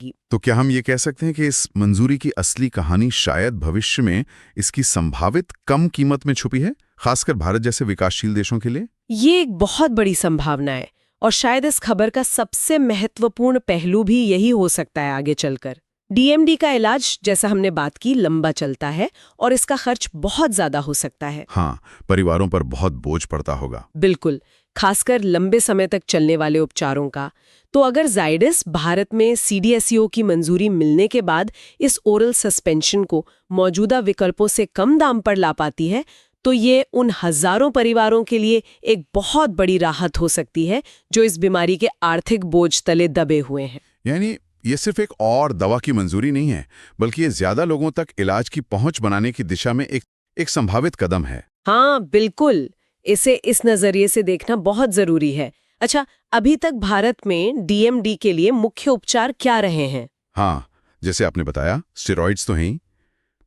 तो क्या हम ये कह सकते हैं कि इस मंजूरी की असली कहानी शायद भविष्य में इसकी संभावित कम कीमत में छुपी है, खासकर भारत जैसे विकासशील देशों के लिए? ये एक बहुत बड़ी संभावना है और शायद इस खबर का सबसे महत्वपूर्ण पहलू भी यही हो सकता है आगे चलकर। डीएमडी का इलाज, जैसा हमने बात की, लंबा चलता है और इसका खर्च बहुत ज्यादा हो सकता है। हाँ, परिवारों पर बहुत बोझ पड़ता होगा। बिल्कुल, खासकर लंबे समय तक चलने वाले उपचारों का। तो अगर जाइडस भारत में सीडीएसईओ की मंजूरी मिलने के बाद इस ओरल सस्पेंशन को मौजूदा विकल्पों से कम दाम पर ला पाती है, तो ये उन हजारों परिवारों के लिए एक बहुत बड़ी राहत हो सकती है जो इस बीमारी के आर्थिक बोझ तले दबे हुए हैं। यानी ये सिर्फ एक और दवा की मंजूरी नहीं है, बल्कि ये ज्यादा लोगों तक इलाज की पहुंच बनाने की दिशा में एक संभावित कदम है। हाँ बिल्कुल, इसे इस नजरिए से देखना बहुत जरूरी है। अच्छा, अभी तक भारत में डीएमडी के लिए मुख्य उपचार क्या रहे हैं? हाँ, जैसे आपने बताया, स्टेरॉइड्स तो हैं ही,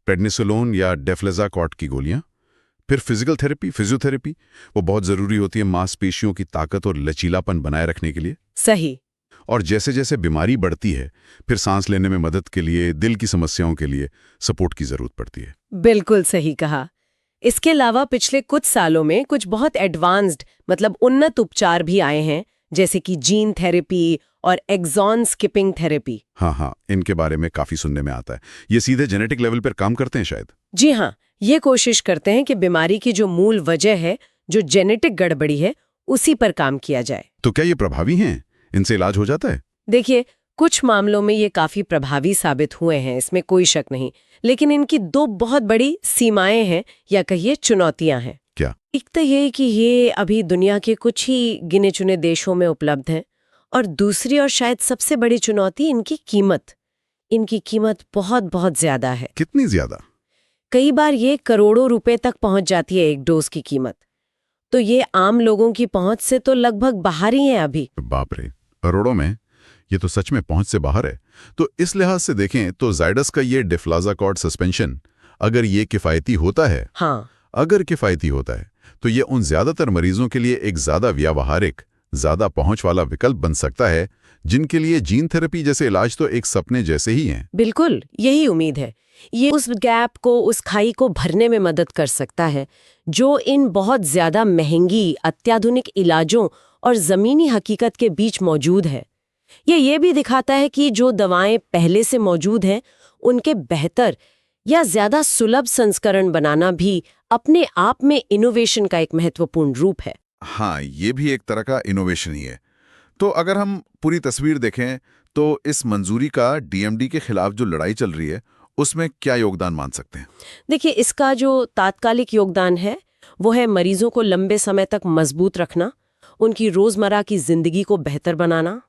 प्रेडनिसोलोन या डेफ्लेज़ाकॉर्ट की गोलियां, फिर फिजिकल थेरेपी, फिजियोथेरेपी, वो बहुत जरूरी होती है मांसपेशियों की ताकत और लचीलापन बनाए रखने के लिए। सही। और जैसे जैसे बीमारी बढ़ती है, फिर सांस लेने में मदद के लिए, दिल की समस्याओं के लिए सपोर्ट की जरूरत पड़ती है। बिल्कुल सही कहा। इसके अलावा पिछले कुछ सालों में कुछ बहुत एडवांस्ड, मतलब उन्नत उपचार भी आए हैं, जैसे कि जीन थेरेपी और एक्सॉन स्किपिंग थेरेपी। हाँ, इनके बारे में काफी सुनने में आता है। ये सीधे जेनेटिक लेवल पर काम करते हैं शायद? जी हाँ, ये कोशिश करते हैं कि बीमारी की जो मूल वजह है, जो जेनेटिक गड़बड़ी है, उसी पर काम किया जाए। तो क्या ये प्रभावी हैं? इनसे इलाज हो जाता है? देखिए, कुछ मामलों में ये काफी प्रभावी साबित हुए हैं, इसमें कोई शक नहीं, लेकिन इनकी दो बहुत बड़ी सीमाएं हैं, या कहिए चुनौतियां हैं। क्या? एक तो ये कि ये अभी दुनिया के कुछ ही गिने चुने देशों में उपलब्ध हैं, और दूसरी और शायद सबसे बड़ी चुनौती इनकी कीमत। इनकी कीमत बहुत बहुत ज्यादा है। कितनी ज्यादा? कई बार ये करोड़ों रुपए तक पहुंच जाती है एक डोज की कीमत। तो ये आम लोगों की पहुंच से तो लगभग बाहर ही है अभी। बाप रे, करोड़ों में? ये तो सच में पहुंच से बाहर है। तो इस लिहाज से देखें तो जाइडस का ये डेफ्लाज़ाकॉर्ट सस्पेंशन, अगर ये किफ़ायती होता है, हाँ, अगर किफ़ायती होता है, तो ये उन ज्यादातर मरीजों के लिए एक ज्यादा व्यावहारिक, ज्यादा पहुंच वाला विकल्प बन सकता है, जिनके लिए जीन थेरेपी जैसे इलाज तो एक सपने जैसे ही हैं। बिल्कुल, यही उम्मीद है। ये उस गैप को, उस खाई को भरने में मदद कर सकता है जो इन बहुत ज्यादा महंगी अत्याधुनिक इलाजों और जमीनी हकीकत के बीच मौजूद है। ये भी दिखाता है कि जो दवाएं पहले से मौजूद हैं, उनके बेहतर या ज्यादा सुलभ संस्करण बनाना भी अपने आप में इनोवेशन का एक महत्वपूर्ण रूप है। हाँ, ये भी एक तरह का इनोवेशन ही है। तो अगर हम पूरी तस्वीर देखें तो इस मंजूरी का डीएमडी के खिलाफ जो लड़ाई चल रही है, उसमें क्या योगदान मान सकते हैं? देखिए, इसका जो तात्कालिक योगदान है वो है मरीजों को लंबे समय तक मजबूत रखना, उनकी रोजमर्रा की जिंदगी को बेहतर बनाना।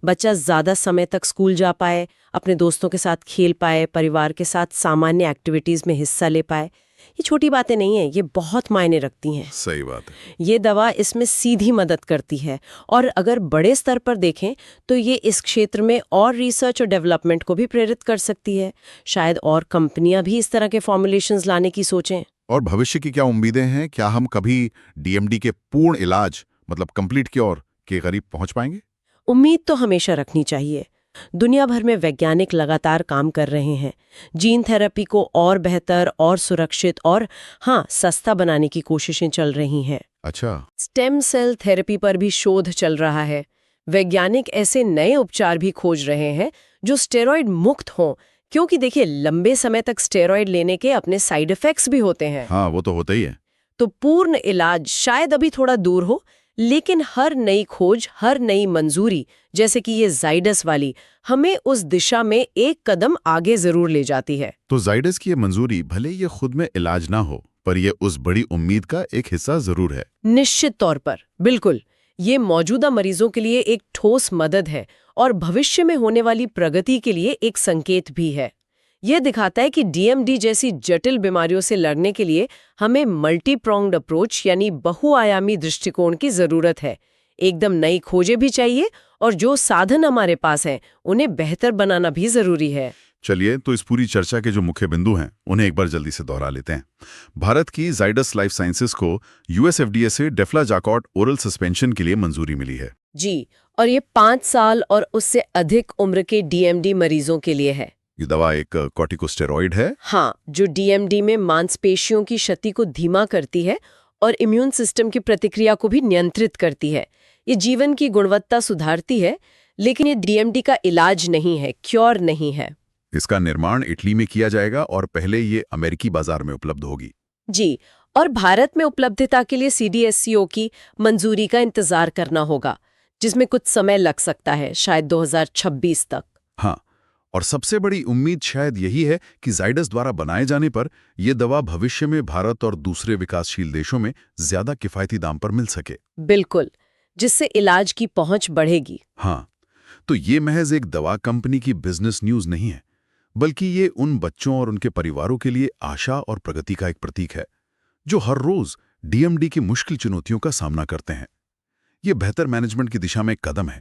बच्चा ज्यादा समय तक स्कूल जा पाए, अपने दोस्तों के साथ खेल पाए, परिवार के साथ सामान्य एक्टिविटीज में हिस्सा ले पाए। ये छोटी बातें नहीं हैं, ये बहुत मायने रखती हैं। सही बात है। ये दवा इसमें सीधी मदद करती है, और अगर बड़े स्तर पर देखें तो ये इस क्षेत्र में और रिसर्च और डेवलपमेंट को भी प्रेरित कर सकती है। शायद और कंपनियां भी इस तरह के फॉर्मुलेशंस लाने की सोचें। और भविष्य की क्या उम्मीदें हैं? क्या हम कभी डीएमडी के पूर्ण इलाज, मतलब कंप्लीट क्योर के करीब पहुंच पाएंगे? उम्मीद तो हमेशा रखनी चाहिए। दुनिया भर में वैज्ञानिक लगातार काम कर रहे हैं, जीन थेरेपी को और बेहतर और सुरक्षित और सस्ता बनाने की कोशिशें चल रही हैं। अच्छा। स्टेम सेल थेरेपी पर भी शोध चल रहा है। वैज्ञानिक ऐसे नए उपचार भी खोज रहे हैं जो स्टेरॉइड मुक्त हों, क्योंकि देखिए, लंबे समय तक स्टेरॉइड लेने के अपने साइड इफेक्ट्स भी होते हैं। हाँ, वो तो होता ही है। तो पूर्ण इलाज शायद अभी थोड़ा दूर हो, लेकिन हर नई खोज, हर नई मंजूरी, जैसे कि ये जाइडस वाली, हमें उस दिशा में एक कदम आगे जरूर ले जाती है। तो जाइडस की ये मंजूरी भले ये खुद में इलाज ना हो, पर ये उस बड़ी उम्मीद का एक हिस्सा जरूर है। निश्चित तौर पर, बिल्कुल। ये मौजूदा मरीजों के लिए एक ठोस मदद है और भविष्य में होने वाली प्रगति के लिए एक संकेत भी है। ये दिखाता है कि डीएमडी जैसी जटिल बीमारियों से लड़ने के लिए हमें मल्टी प्रोंग्ड अप्रोच, यानी बहुआयामी दृष्टिकोण की जरूरत है। एकदम नई खोजें भी चाहिए, और जो साधन हमारे पास हैं उन्हें बेहतर बनाना भी जरूरी है। चलिए, तो इस पूरी चर्चा के जो मुख्य बिंदु हैं उन्हें एक बार जल्दी से दोहरा लेते हैं। भारत की जाइडस लाइफ साइंसेज को यूएस एफडीए से डेफ्लाजाकॉट ओरल सस्पेंशन के लिए मंजूरी मिली है। जी, और ये 5 साल और उससे अधिक उम्र के डीएमडी मरीजों के लिए है। ये दवा एक कॉर्टिकोस्टेरॉइड है। हाँ, जो डीएमडी में मांसपेशियों की क्षति को धीमा करती है और इम्यून सिस्टम की प्रतिक्रिया को भी नियंत्रित करती है। ये जीवन की गुणवत्ता सुधारती है, लेकिन ये डीएमडी का इलाज नहीं है, क्योर नहीं है। इसका निर्माण इटली में किया जाएगा और पहले ये अमेरिकी बाजार में उपलब्ध होगी। जी, और भारत में उपलब्धता के लिए सीडीएससीओ की मंजूरी का इंतजार करना होगा, जिसमें कुछ समय लग सकता है, शायद 2026 तक। हाँ, और सबसे बड़ी उम्मीद शायद यही है कि जाइडस द्वारा बनाए जाने पर यह दवा भविष्य में भारत और दूसरे विकासशील देशों में ज्यादा किफायती दाम पर मिल सके। बिल्कुल, जिससे इलाज की पहुंच बढ़ेगी। हाँ, तो ये महज एक दवा कंपनी की बिजनेस न्यूज नहीं है, बल्कि ये उन बच्चों और उनके परिवारों के लिए आशा और प्रगति का एक प्रतीक है, जो हर रोज डीएमडी की मुश्किल चुनौतियों का सामना करते हैं। ये बेहतर मैनेजमेंट की दिशा में एक कदम है,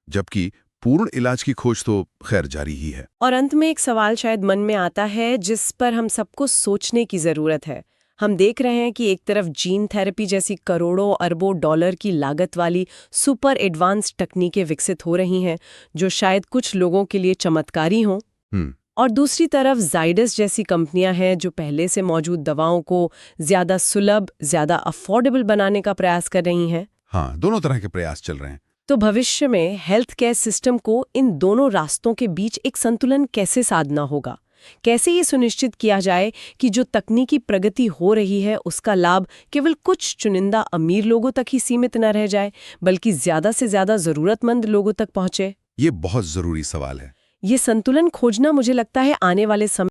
जबकि पूर्ण इलाज की खोज तो खैर जारी ही है। और अंत में एक सवाल शायद मन में आता है, जिस पर हम सबको सोचने की जरूरत है। हम देख रहे हैं कि एक तरफ जीन थेरेपी जैसी करोड़ों अरबों डॉलर की लागत वाली सुपर एडवांस तकनीकें विकसित हो रही हैं, जो शायद कुछ लोगों के लिए चमत्कारी हों। और दूसरी तरफ जाइडस जैसी कंपनियां हैं जो पहले से मौजूद दवाओं को ज्यादा सुलभ, ज्यादा अफोर्डेबल बनाने का प्रयास कर रही हैं। हाँ, दोनों तरह के प्रयास चल रहे हैं। तो भविष्य में हेल्थ केयर सिस्टम को इन दोनों रास्तों के बीच एक संतुलन कैसे साधना होगा? कैसे ये सुनिश्चित किया जाए कि जो तकनीकी प्रगति हो रही है उसका लाभ केवल कुछ चुनिंदा अमीर लोगों तक ही सीमित न रह जाए, बल्कि ज्यादा से ज्यादा जरूरतमंद लोगों तक पहुंचे? ये बहुत जरूरी सवाल है। ये संतुलन खोजना मुझे लगता है आने वाले समय